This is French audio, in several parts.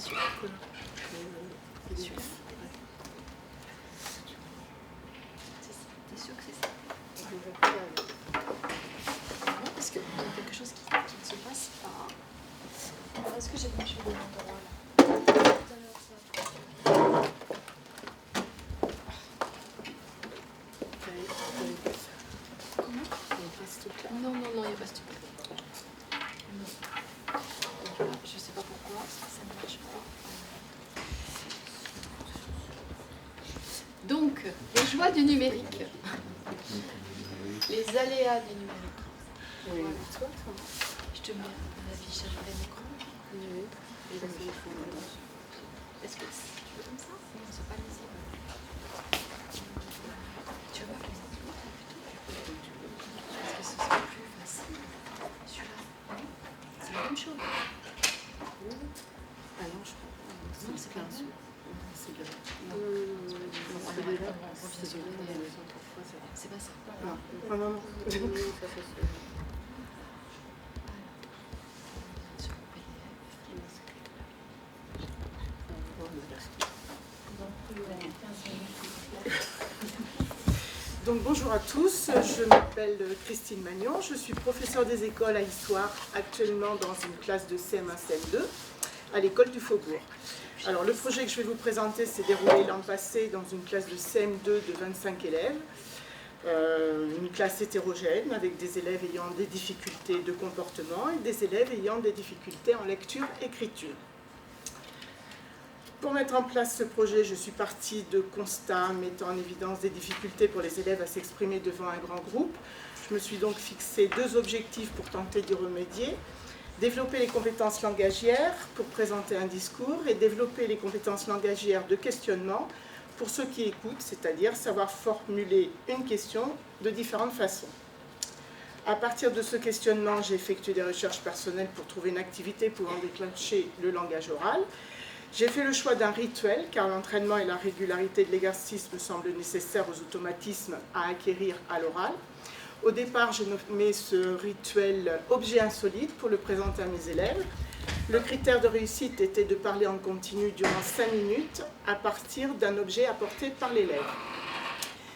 C'est celui-là. C'est celui-là. T'es sûr que c'est ça? Non, parce qu'il y a quelque chose qui ne se passe pas. Est-ce que j'ai bien joué le endroit là? Comment? Non, non, non, il n'y a pas ce truc-là. Non. Je ne sais pas pourquoi, ça ne marche pas. Donc, les joies du numérique. Les aléas du numérique. Oui. Voilà. Je te mets un affichage plein écran. Oui. Est-ce que tu veux comme ça? Non, c'est pas lisible. Tu veux pas comme ça? Est-ce que ce serait plus facile? Celui-là, non? C'est la même chose. Ah non, je crois pas. Non, c'est pas ça. C'est bien. C'est pas ça. Non, non, non. Donc bonjour à tous, je m'appelle Christine Magnon, je suis professeure des écoles à Histoire, actuellement dans une classe de CM1, CM2 à l'école du Faubourg. Alors le projet que je vais vous présenter s'est déroulé l'an passé dans une classe de CM2 de 25 élèves, une classe hétérogène avec des élèves ayant des difficultés de comportement et des élèves ayant des difficultés en lecture-écriture. Pour mettre en place ce projet, je suis partie de constats mettant en évidence des difficultés pour les élèves à s'exprimer devant un grand groupe. Je me suis donc fixé deux objectifs pour tenter d'y remédier. Développer les compétences langagières pour présenter un discours et développer les compétences langagières de questionnement pour ceux qui écoutent, c'est-à-dire savoir formuler une question de différentes façons. À partir de ce questionnement, j'ai effectué des recherches personnelles pour trouver une activité pouvant déclencher le langage oral. J'ai fait le choix d'un rituel, car l'entraînement et la régularité de l'exercice me semblent nécessaires aux automatismes à acquérir à l'oral. Au départ, j'ai nommé ce rituel objet insolite pour le présenter à mes élèves. Le critère de réussite était de parler en continu durant 5 minutes à partir d'un objet apporté par l'élève.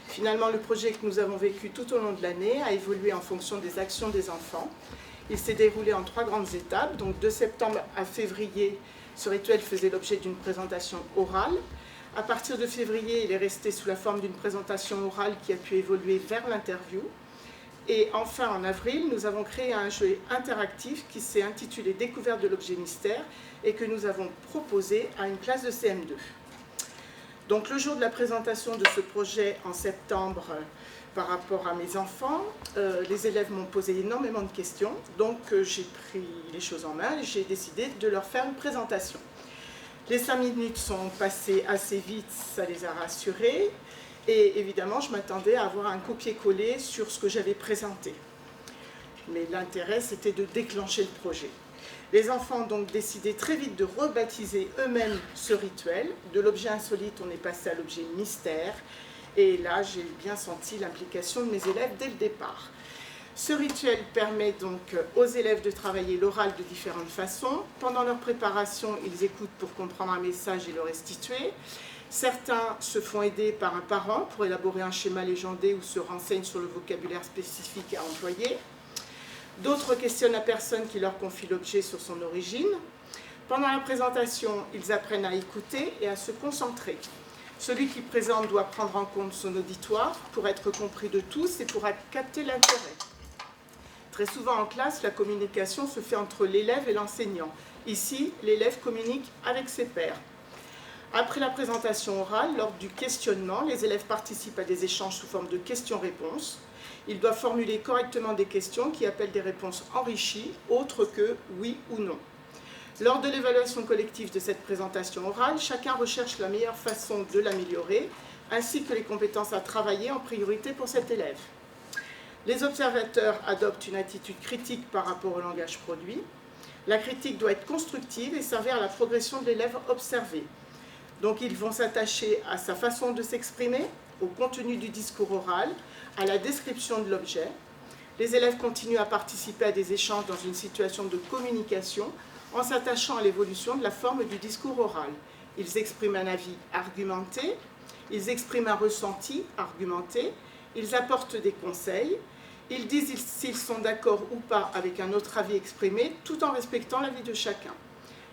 Finalement, le projet que nous avons vécu tout au long de l'année a évolué en fonction des actions des enfants. Il s'est déroulé en 3 grandes étapes, donc de septembre à février, ce rituel faisait l'objet d'une présentation orale. À partir de février, il est resté sous la forme d'une présentation orale qui a pu évoluer vers l'interview. Et enfin, en avril, nous avons créé un jeu interactif qui s'est intitulé « Découverte de l'objet mystère » et que nous avons proposé à une classe de CM2. Donc le jour de la présentation de ce projet en septembre, par rapport à mes enfants, les élèves m'ont posé énormément de questions, donc j'ai pris les choses en main et j'ai décidé de leur faire une présentation. Les 5 minutes sont passées assez vite, ça les a rassurés, et évidemment je m'attendais à avoir un copier-coller sur ce que j'avais présenté. Mais l'intérêt c'était de déclencher le projet. Les enfants ont donc décidé très vite de rebaptiser eux-mêmes ce rituel. De l'objet insolite, on est passé à l'objet mystère. Et là, j'ai bien senti l'implication de mes élèves dès le départ. Ce rituel permet donc aux élèves de travailler l'oral de différentes façons. Pendant leur préparation, ils écoutent pour comprendre un message et le restituer. Certains se font aider par un parent pour élaborer un schéma légendé ou se renseignent sur le vocabulaire spécifique à employer. D'autres questionnent la personne qui leur confie l'objet sur son origine. Pendant la présentation, ils apprennent à écouter et à se concentrer. Celui qui présente doit prendre en compte son auditoire pour être compris de tous et pour capter l'intérêt. Très souvent en classe, la communication se fait entre l'élève et l'enseignant. Ici, l'élève communique avec ses pairs. Après la présentation orale, lors du questionnement, les élèves participent à des échanges sous forme de questions-réponses. Ils doivent formuler correctement des questions qui appellent des réponses enrichies, autres que oui ou non. Lors de l'évaluation collective de cette présentation orale, chacun recherche la meilleure façon de l'améliorer, ainsi que les compétences à travailler en priorité pour cet élève. Les observateurs adoptent une attitude critique par rapport au langage produit. La critique doit être constructive et servir à la progression de l'élève observé. Donc ils vont s'attacher à sa façon de s'exprimer, au contenu du discours oral, à la description de l'objet. Les élèves continuent à participer à des échanges dans une situation de communication en s'attachant à l'évolution de la forme du discours oral. Ils expriment un avis argumenté, ils expriment un ressenti argumenté, ils apportent des conseils, ils disent s'ils sont d'accord ou pas avec un autre avis exprimé, tout en respectant l'avis de chacun.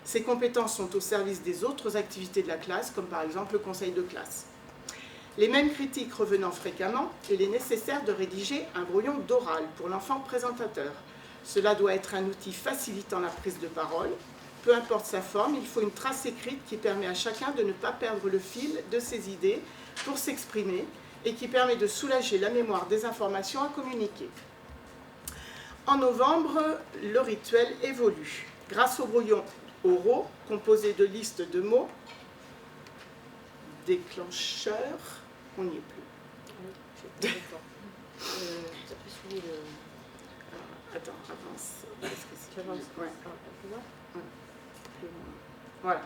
Ces compétences sont au service des autres activités de la classe, comme par exemple le conseil de classe. Les mêmes critiques revenant fréquemment, il est nécessaire de rédiger un brouillon d'oral pour l'enfant présentateur. Cela doit être un outil facilitant la prise de parole. Peu importe sa forme, il faut une trace écrite qui permet à chacun de ne pas perdre le fil de ses idées pour s'exprimer et qui permet de soulager la mémoire des informations à communiquer. En novembre, le rituel évolue. Grâce aux brouillons oraux, composés de listes de mots, déclencheurs, on n'y est plus. Attends, avance. Voilà.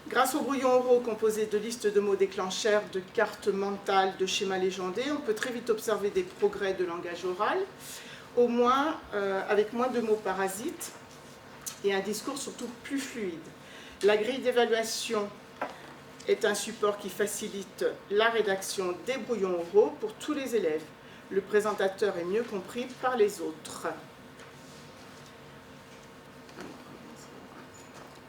Grâce aux brouillons oraux composés de listes de mots déclencheurs, de cartes mentales, de schémas légendés, on peut très vite observer des progrès de langage oral, au moins avec moins de mots parasites et un discours surtout plus fluide. La grille d'évaluation est un support qui facilite la rédaction des brouillons oraux pour tous les élèves. Le présentateur est mieux compris par les autres.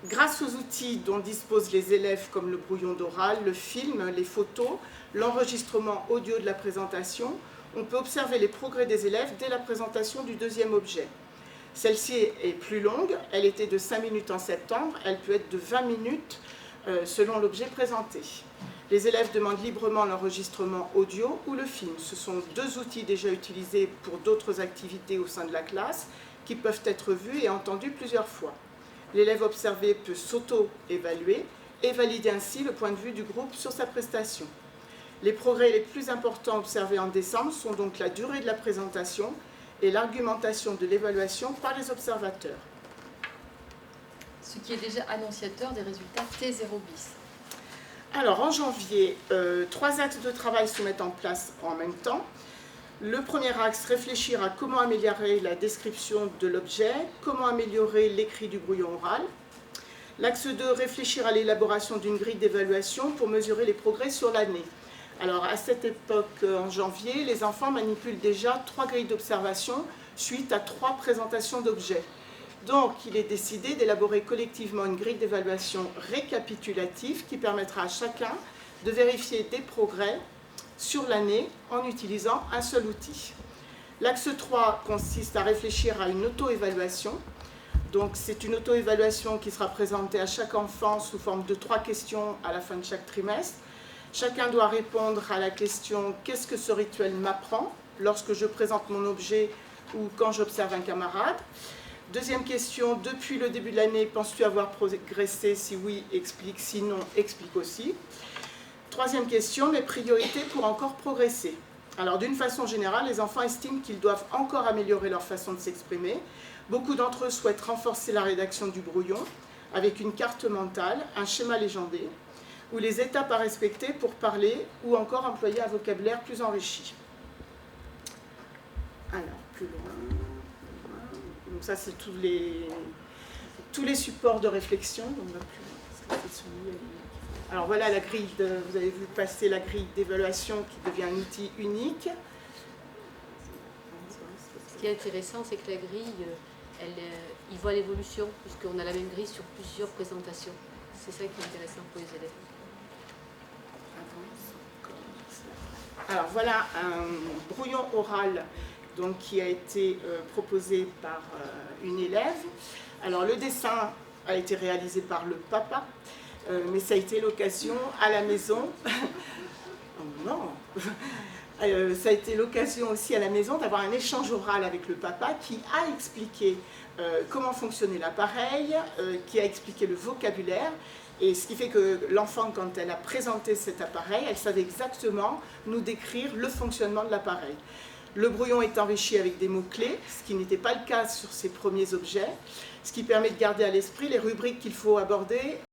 Grâce aux outils dont disposent les élèves comme le brouillon d'oral, le film, les photos, l'enregistrement audio de la présentation, on peut observer les progrès des élèves dès la présentation du deuxième objet. Celle-ci est plus longue, elle était de 5 minutes en septembre, elle peut être de 20 minutes selon l'objet présenté. Les élèves demandent librement l'enregistrement audio ou le film. Ce sont deux outils déjà utilisés pour d'autres activités au sein de la classe qui peuvent être vus et entendus plusieurs fois. L'élève observé peut s'auto-évaluer et valider ainsi le point de vue du groupe sur sa prestation. Les progrès les plus importants observés en décembre sont donc la durée de la présentation et l'argumentation de l'évaluation par les observateurs. Ce qui est déjà annonciateur des résultats T0 bis. Alors en janvier, 3 axes de travail se mettent en place en même temps. Le premier axe, réfléchir à comment améliorer la description de l'objet, comment améliorer l'écrit du brouillon oral. L'axe 2, réfléchir à l'élaboration d'une grille d'évaluation pour mesurer les progrès sur l'année. Alors à cette époque, en janvier, les enfants manipulent déjà 3 grilles d'observation suite à 3 présentations d'objets. Donc il est décidé d'élaborer collectivement une grille d'évaluation récapitulative qui permettra à chacun de vérifier des progrès sur l'année en utilisant un seul outil. L'axe 3 consiste à réfléchir à une auto-évaluation. Donc c'est une auto-évaluation qui sera présentée à chaque enfant sous forme de 3 questions à la fin de chaque trimestre. Chacun doit répondre à la question « Qu'est-ce que ce rituel m'apprend lorsque je présente mon objet ou quand j'observe un camarade ?» Deuxième question, depuis le début de l'année, penses-tu avoir progressé? Si oui, explique, sinon, explique aussi. Troisième question, mes priorités pour encore progresser. Alors d'une façon générale, les enfants estiment qu'ils doivent encore améliorer leur façon de s'exprimer. Beaucoup d'entre eux souhaitent renforcer la rédaction du brouillon avec une carte mentale, un schéma légendé, ou les étapes à respecter pour parler ou encore employer un vocabulaire plus enrichi. Alors, plus loin. Donc ça, c'est tous les supports de réflexion. Donc, alors voilà la grille, vous avez vu passer la grille d'évaluation qui devient un outil unique. Ce qui est intéressant, c'est que la grille, il voit l'évolution, puisqu'on a la même grille sur plusieurs présentations. C'est ça qui est intéressant pour les élèves. Alors voilà un brouillon oral donc, qui a été proposé par une élève. Alors le dessin a été réalisé par le papa, mais ça a été l'occasion à la maison, oh non, ça a été l'occasion aussi à la maison d'avoir un échange oral avec le papa qui a expliqué comment fonctionnait l'appareil, qui a expliqué le vocabulaire. Et ce qui fait que l'enfant, quand elle a présenté cet appareil, elle savait exactement nous décrire le fonctionnement de l'appareil. Le brouillon est enrichi avec des mots-clés, ce qui n'était pas le cas sur ces premiers objets, ce qui permet de garder à l'esprit les rubriques qu'il faut aborder